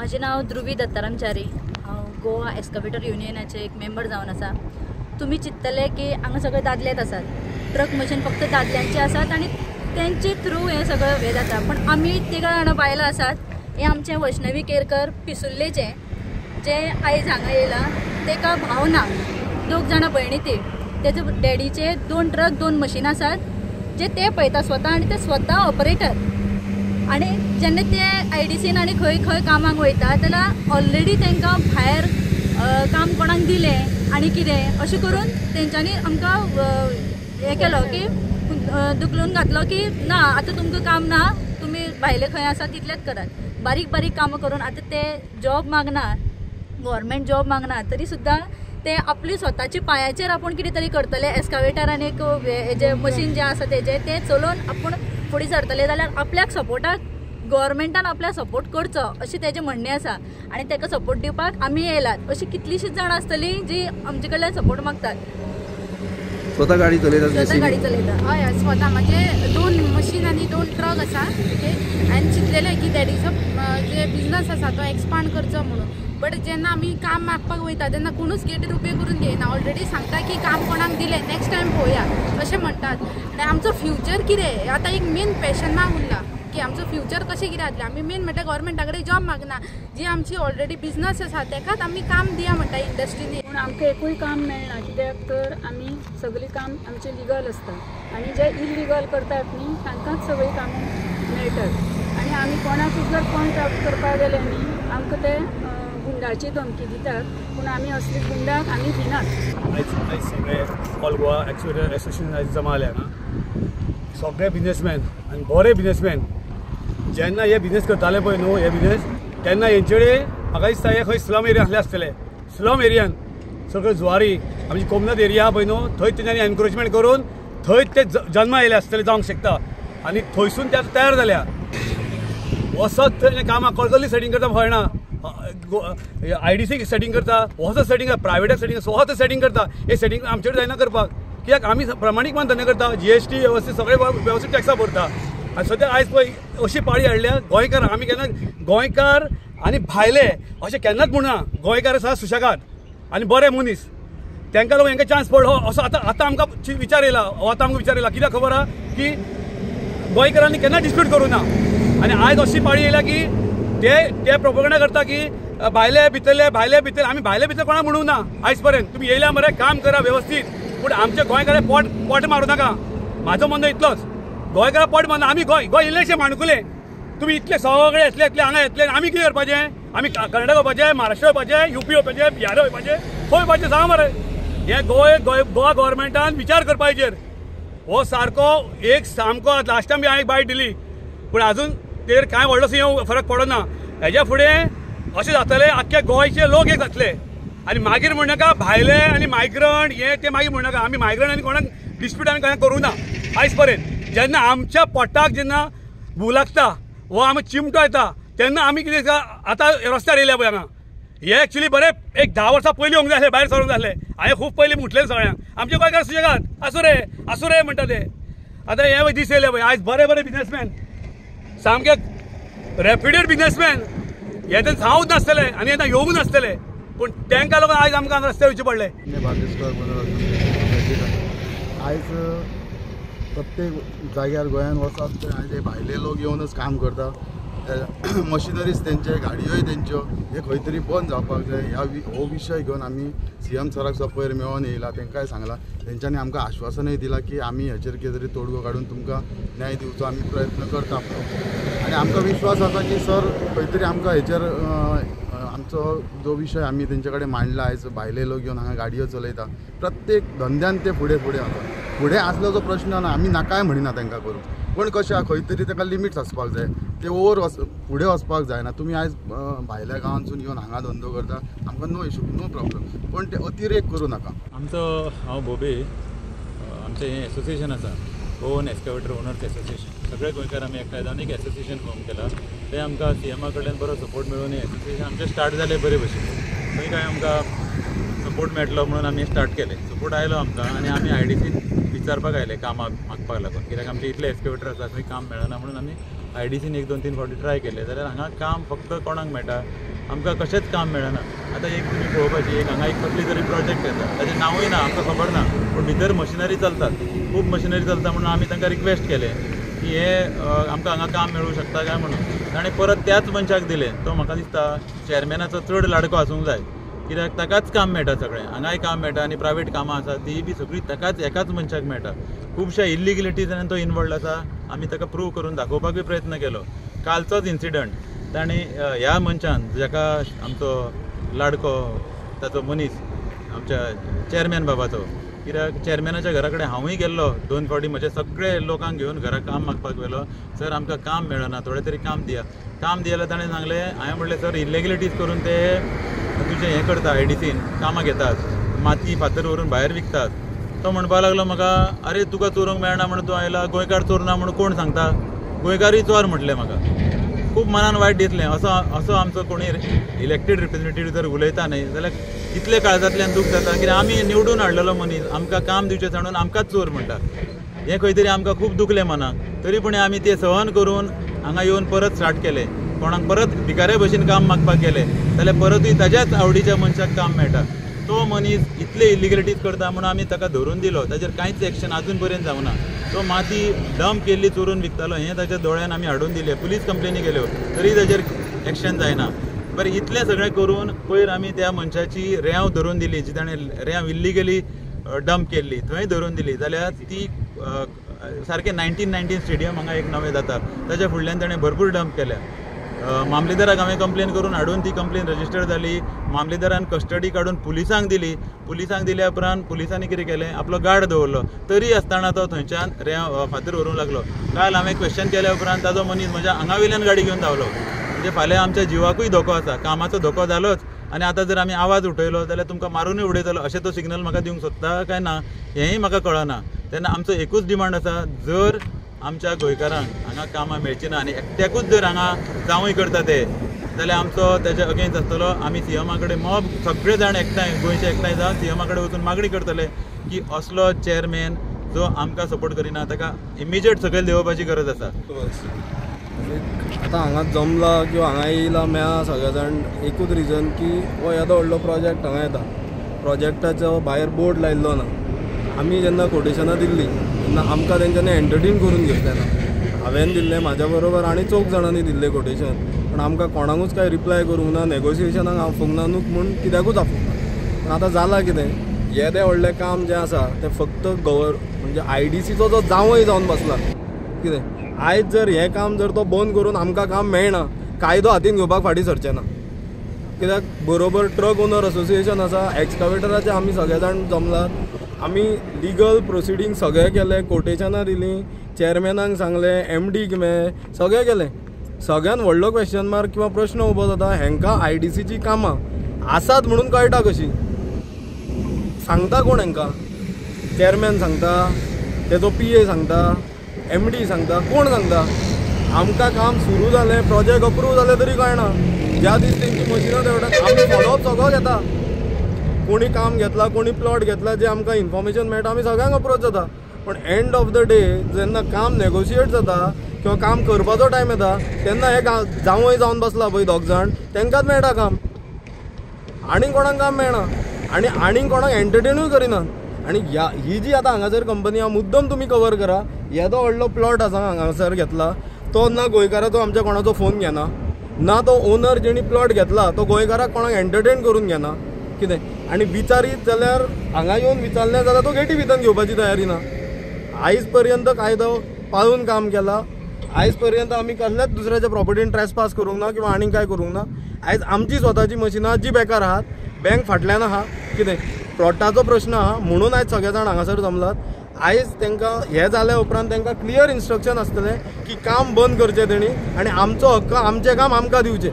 माझे नाव ध्रुवी दत्ताराम च्यारी, हांव गोवा एक्सकवेटर युनियनाचे एक मेंबर जावन आसा। तुम्ही चिंतले की हांगा सगळे दादलेच आसात, ट्रक मशीन फक्त दादल्यांचे आसात आणि त्यांचे थ्रू हे सगळं हे जाता, पण आमी 3 जाणां बायलां आसात। हे आमचे वैष्णवी केरकर पिसुल्लेचे जे आयज हांगा येयला, तेका भाव ना, 2 जाणां भयणी ती, तेजे डॅडीचे 2 ट्रक 2 मशीन आसात जे ते पळयता स्वता आणि ते स्वता ऑपरेटर। आणि जेन्ना ते IDCन आणि खंय खंय कामाक वयता जाल्यार ऑलरेडी तांकां भायर काम कोणाक दिलें आनी कितें अशें करून तेंच्यांनी आमकां हें केलो की दुखलून घातलो की ना आतां तुमकां काम ना, तुमी भायले खंय आसा तितलेंच करात। बारीक बारीक कामां करून आतां ते जॉब मागना, गव्हर्मेंट जॉब मागना, तरी सुद्दां ते आपली स्वताची पांयाचेर आपूण कितें तरी करतले। एस्कावेटर आनी हेजे मशीन जे आसा तेजे ते चलोवन आपूण फुडें सरतले जाल्यार आपल्याक सपोर्टाक गव्हर्मेंटान आपल्याक सपोर्ट करचो अशें तेजें म्हणणें आसा। आनी ताका सपोर्ट दिवपाक आमी येयलात। अशी कितलीशींच जाणां आसतलीं जी आमचे कडल्यान सपोर्ट मागतात। स्वता गाडी चलयता? स्वता गाडी चलयता, हय स्वता म्हणजे 2 मशीन आनी 2 ट्रक आसा। ओके, आनी चिंतलेलें की डॅडीचो जे बिझनस आसा तो एक्सपांड करचो म्हणून, बट जेन्ना आमी काम मागपाक वयता तेन्ना कोणूच गेटीर उबे करून घेयना, ऑलरेडी सांगता की काम कोणाक दिलें नेक्स्ट टायम पळोवया अशें म्हणटात। आनी आमचो फ्युचर कितें आतां एक मेन पॅशन ना उरला की आमचो फ्युचर कशें कितें जातलें। आमी मेन म्हणटा गव्हर्मेंटा कडेन जॉब मागना, जी आमची ऑलरेडी बिझनस आसा तेकाच आमी काम दिया म्हणटा इंडस्ट्रीनी। पूण आमकां एकूय काम मेळना, कित्याक तर आमी सगळीं काम आमचें लिगल आसता आनी जे इलिगल करतात न्ही तांकांच सगळीं कामां मेळटात। आनी आमी कोणाकूच जर पॉयंट आउट करपाक गेले न्ही आमकां ते गुंडाची धमकी दितात, पूण आमी असली गुंडाक आमी दिनात। आयज सगळे ऑल गोवा एक्सकवेटर एसोसिएशन आयज जमा जाल्या ना, सगळे बिजनेसमॅन आनी बरे बिजनेसमॅन जेन्ना हे बिजनेस करताले पळय न्हू हे बिजनेस, तेन्ना हेंचे कडेन म्हाका दिसता हे खंय स्लम एरिया आसले आसतले। स्लम एरियान सगळ्यो जुवारी आमची कोमनत एरिया पळय न्हू थंय तेंच्यांनी एनकरेजमेंट करून थंय ते जल्मा येयले आसतले जावंक शकता आनी थंयसून ते तयार जाल्या। वसत थंय कामाक कळकली सेटींग करता कळना, IDC सेटींग करता, वसत सेटींग करता, प्रायवेटाक सेटींग स्वता सेटींग करता। हे सेटींग आमचे कडेन जायना करपाक, कित्याक आमी प्रमाणीकपणान धंदे करता, GST वेवस्थीत सगळे वेवस्थीत टॅक्सा भरता। आनी सद्या आयज पळय अशी पाळी हाडल्या गोंयकार, आमी केन्ना गोंयकार आनी भायले अशें केन्नाच म्हणना, गोंयकार आसा सुशेगाद आनी बरे मनीस, तांकां लागून हांकां चान्स पडलो असो आतां आमकां विचार येयला, आतां आमकां विचार येयला। कित्याक खबर आहा की गोंयकारांनी केन्ना डिस्प्यूट करूं ना आनी आयज अशी पाळी येयल्या की ते प्रोपेगंडा करता की भायले भितरले आमी भायले भितर कोणाक म्हणूंक ना आयज पर्यंत। तुमी येयल्या मरे काम करा वेवस्थीत, पूण आमचे गोंयकारांक पोट मारूं नाका, म्हाजो म्हणणं इतलोच। गोंयकारांक पोट मारना, आमी गोंय इल्लेशें माणकुले, तुमी इतले सगळे येतले हांगा येतले, आमी कितें करपाचें? आमी कर्नाटक वचपाचें, महाराष्ट्र वचपाचें, UP वचपाचें, बिहार वचपाचें, खंय वचपाचें सांग मरे। हे गोवा गव्हर्मेंटान विचार करपाचेर हो सारको एक सामको लास्ट टायम हांवें एक बायट दिली, पूण आजून तेर कांय व्हडलोसो फरक पडना। हेज्या फुडें अशें जातलें आख्खे गोंयचे लोक एक जातले आनी मागीर म्हणनाका भायले आनी मायग्रंट हे ते मागीर म्हणनाका। आमी मायग्रंट आनी कोणाक डिस्प्यूट आमी कोणाक करूं ना आयज पर्यंत। जेन्ना आमच्या पोटाक जेन्ना भूक लागता वो आमी चिमटो येता तेन्ना आमी कितें आतां रस्त्यार येयल्या पळय हांगा, हे एक्चुली बरें एक 10 वर्सां पयलीं येवंक जाय आसलें, भायर सरूंक जाय आसलें। हांवें खूब पयलीं म्हटलें सगळ्यांक, आमचे गोंयकार सुशेगाद आसूं रे म्हणटा ते। आतां हे दीस येयले पळय, आयज बरे बिजनेसमॅन सामके रेप्युटेड बिजनेसमॅन हे तर जावंच नासतले आनी येता येवंक नासतले, पूण तांकां लागून आयज आमकां रस्त्यार वयचें पडलें। आयज प्रत्येक जाग्यार गोंयान वचत आयज हे भायले लोक येवनच काम करता, मशिनरीज तेंचे, गाडयोय तेंच्यो, हे खंय तरी बंद जावपाक जाय। हो विशय घेवन आमी CM सराक पयर मेळोन येयला, तांकांय सांगला, तेंच्यांनी आमकां आश्वासनय दिलां की आमी हेचेर कितें तरी तोडगो काडून तुमकां न्याय दिवचो आमी प्रयत्न करता। आनी आमकां विश्वास आसा की सर खंय तरी आमकां हेचेर आमचो जो विशय आमी तेंचे कडेन मांडला, आयज भायले लोक येवन हांगा गाडयो चलयता, प्रत्येक धंद्यान ते फुडें आसा। फुडें आसलो जो प्रश्न ना, आमी नाकाय म्हणिना तांकां करून, पण कशें खंय तरी ताका लिमिट्स आसपाक जाय, ते ओवर फुडें वचपाक जायना। तुमी आयज भायल्या गांवांतसून येवन हांगा धंदो करता, आमकां नो इशू, नो प्रॉब्लम, पण ते अतिरेक करूं नाका। आमचो हांव बोबे, आमचें हें एसोसिएशन आसा गोवन एक्सकवेटर ओनर्स एसोसिएशन, सगळे गोंयकार आमी एकठांय जावन एक एसोसिएशन फॉर्म केला। ते आमकां CM कडल्यान बरो सपोर्ट मेळून हें एसोसिएशन आमचें स्टार्ट जालें बरे भशेन, थंय काय आमकां सपोर्ट मेळटलो म्हणून आमी स्टार्ट केलें। सपोर्ट आयलो आमकां आनी आमी IDCन विचारपाक आयले कामाक मागपाक लागून, कित्याक आमचे इतले एक्सकवेटर आसा खंय काम मेळना म्हणून आमी IDCन 1-2-3 फावटी ट्राय केले, जाल्यार हांगा काम फक्त कोणाक मेळटा आमकां कशेंच काम मेळना. आतां एक तुमी पळोवपाची एक हांगा एक कसली तरी प्रोजेक्ट येता, ताचें नांवूय ना आमकां खबर ना, पूण भितर मशिनरी चलतात, खूब मशिनरी चलता म्हणून आमी तांकां रिक्वेस्ट केलें की हे आमकां हांगा काम मेळूं शकता काय म्हणून. ताणें परत त्याच मनशाक दिलें. तो म्हाका दिसता चॅरमॅनाचो चड लाडको आसूंक जाय, कित्याक ताकाच काम मेळटा सगळें, हांगाय काम मेळटा आनी प्रायवेट कामां आसा ती बी सगळीं ताकाच एकाच मनशाक मेळटा. खुबश्या इल्लिगलिटीजांनी तो इनवॉल्ड आसा, आमी ताका प्रूव करून दाखोवपाकूय प्रयत्न केलो. कालचोच इन्सिडंट ताणी ह्या मनशान जाका आमचो लाडको ताचो मनीस आमच्या चॅरमॅन बाबाचो, कित्याक चॅरमॅनाच्या घरा कडेन हांवूय गेल्लो 2 फावटी म्हजे सगळे लोकांक घेवन घरा काम मागपाक गेलो. सर आमकां काम मेळना, थोडें तरी काम दिया. काम दियाल्यार ताणें सांगलें, हांवें म्हणलें सर इल्लेगिलिटीज करून ते तुजें हें करता, IDCन कामां घेतात, माती फातर व्हरून भायर विकतात. तो म्हणपाक लागलो म्हाका, अरे तुका चोरूंक मेळना म्हणून तूं आयला, गोंयकार चोरना म्हणून कोण सांगता, गोंयकारूय चोर म्हटलें म्हाका. खूब मनान वायट दिसलें. असो आमचो कोणी इलेक्टेड रिप्रेझेंटेटिव्ह जर उलयता न्ही जाल्यार कितले काळजांतल्यान दूख जाता, कित्याक आमी निवडून हाडलेलो मनीस आमकां काम दिवचें सांडून आमकांच चोर म्हणटा. हें खंय तरी आमकां खूब दुखलें मनाक. तरी पूण आमी तें सहन करून हांगा येवन परत स्टार्ट केलें. कोणाक परत भिकाऱ्या भशेन काम मागपाक गेलें जाल्यार परतूय ताच्याच आवडीच्या मनशाक काम मेळटा. तो मनीस इतले इल्लिगलिटीज करता म्हणून आमी ताका धरून दिलो, ताचेर कांयच एक्शन आजून पर्यंत जावना. तो माती डंप केल्ली चोरून विकतालो हें ताच्या दोळ्यान आमी हाडून दिलें, पुलीस कंप्लेनी केल्यो, तरी ताचेर एक्शन जायना. बरें इतलें सगळें करून पयर आमी त्या मनशाची रेंव धरून दिली, जी ताणें रेंव इल्लिगली डंप केल्ली थंय धरून दिली, जाल्यार ती सारकें 1919 स्टेडियम हांगा एक नवें जाता ताच्या फुडल्यान ताणें भरपूर डंप केल्या. मामलेदाराक हांवें कंप्लेन करून हाडून ती कंप्लेन रजिस्टर जाली. मामलेदारान कस्टडी काडून पुलिसांक दिली. पुलिसांक दिल्या उपरांत पुलिसांनी कितें केलें, आपलो गार्ड दवरलो. तरी आसतना तो थंयच्यान रेंव फातर व्हरूंक लागलो. काल हांवें क्वेश्चन केल्या उपरांत ताजो मनीस म्हज्या हांगा वयल्यान गाडी घेवन धांवलो. म्हणजे फाल्यां आमच्या जिवाकूय धोको आसा, कामाचो धोको जालोच, आनी आतां जर आमी आवाज उठयलो जाल्यार तुमकां मारूनय उडयतलो अशें तो सिग्नल म्हाका दिवंक सोदता काय ना हेंय म्हाका कळना. तेन्ना आमचो एकूच डिमांड आसा, जर आमच्या गोंयकारांक हांगा कामां मेळचीं ना आनी एकट्याकूच जर हांगा जावूय करता ते जाल्यार आमचो तेच्या अगेन्स्ट आसतलो. आमी CMA कडेन मॉब सगळे जाण एकठांय गोंयचे एकठांय जावन CMA कडेन वचून मागणी करतले की असलो चॅरमॅन जो आमकां सपोर्ट करिना ताका इमिजिएट सकयल देंवोवपाची गरज आसा. आतां हांगा जमला किंवा हांगा येयला मेळा सगळे जाण एकूच रिजन की हो येदो व्हडलो प्रोजेक्ट हांगा येता, प्रोजेक्टाचो भायर बोर्ड लायिल्लो ना. आमी जेन्ना कोटेशनां दिल्लीं तेन्ना आमकां तेंच्यांनी एंटरटेन करून घेतलें ना. हांवें दिल्लें, म्हाज्या बरोबर आनी 4 जाणांनी दिल्लें कोटेशन, पण आमकां कोणाकूच कांय रिप्लाय करूंक ना, नेगोशिएशनाक आफूंक ना न्हू म्हूण कित्याकूच आफूंक ना. पण आतां जालां कितें, येदें व्हडलें काम जें आसा तें फक्त म्हणजे IDCचो जो जावंय जावन बसला. कितें आयज जर हें काम जर तो बंद करून आमकां काम मेळना, कायदो हातीन घेवपाक फाटीं सरचें ना. कित्याक बरोबर ट्रक ओनर असोसिएशन आसा, एक्सकावेटराचे आमी सगळे जाण जमलात, आमी लिगल प्रोसिडींग सगळे केले, कोटेशनां दिलीं, चॅरमॅनाक सांगलें, MDक मेळ सगळें केलें. सगळ्यान व्हडलो क्वेश्चन मार्क किंवा प्रश्न उबो जाता, हेंकां IDCची कामां आसात म्हणून कळटा कशी? सांगता कोण हेंकां? चॅरमॅन सांगता, तेजो PA सांगता, MD सांगता, कोण सांगता? आमकां काम सुरू जालें, प्रोजेक्ट अप्रूव जालें तरी कळना. ज्या दीस तेंची मशिनां देंवतात आमी फॉलोअप सगळो घेता. कोणी काम घेतला, कोणी प्लॉट घेतला, जे आमकां इन्फॉर्मेशन मेळटा आमी सगळ्यांक अप्रोच जाता. पण एंड ऑफ द डे जेन्ना काम नेगोशिएट जाता किंवा काम करपाचो टायम येता तेन्ना हे जावंय जावन बसला पळय 2 जाण, तेंकांच मेळटा काम, आनीक कोणाक काम मेळना आनीक कोणाक एंटरटेनूय करिनात. आनी ही जी आतां हांगासर कंपनी हा मुद्दम तुमी कवर करा, येदो व्हडलो प्लॉट आसा हांगासर घेतला, तो ना गोंयकाराचो आमच्या कोणाचो फोन घेना, ना तो ओनर जेणी प्लॉट घेतला तो गोंयकाराक कोणाक एंटरटेन करून घेना. कितें आनी विचारीत जाल्यार हांगा येवन विचारलें जाल्यार तो गेटी भितर घेवपाची तयारी ना. आयज पर्यंत कायदो पाळून काम केला, आयज पर्यंत आमी कसल्याच दुसऱ्याच्या प्रॉपर्टीन ट्रेसपास करूंक ना किंवा आनीक काय करूंक ना. आयज आमची स्वताची मशिनां जी बेकार आहात, बँक फाटल्यान आहा, कितें प्लॉटाचो प्रश्न आहा म्हणून आयज सगळे जाण हांगासर जमलात. आयज तांकां हे जाल्या उपरांत तांकां क्लियर इन्स्ट्रक्शन आसतलें की काम बंद करचें तेणी आनी आमचो हक्क आमचें काम आमकां दिवचें.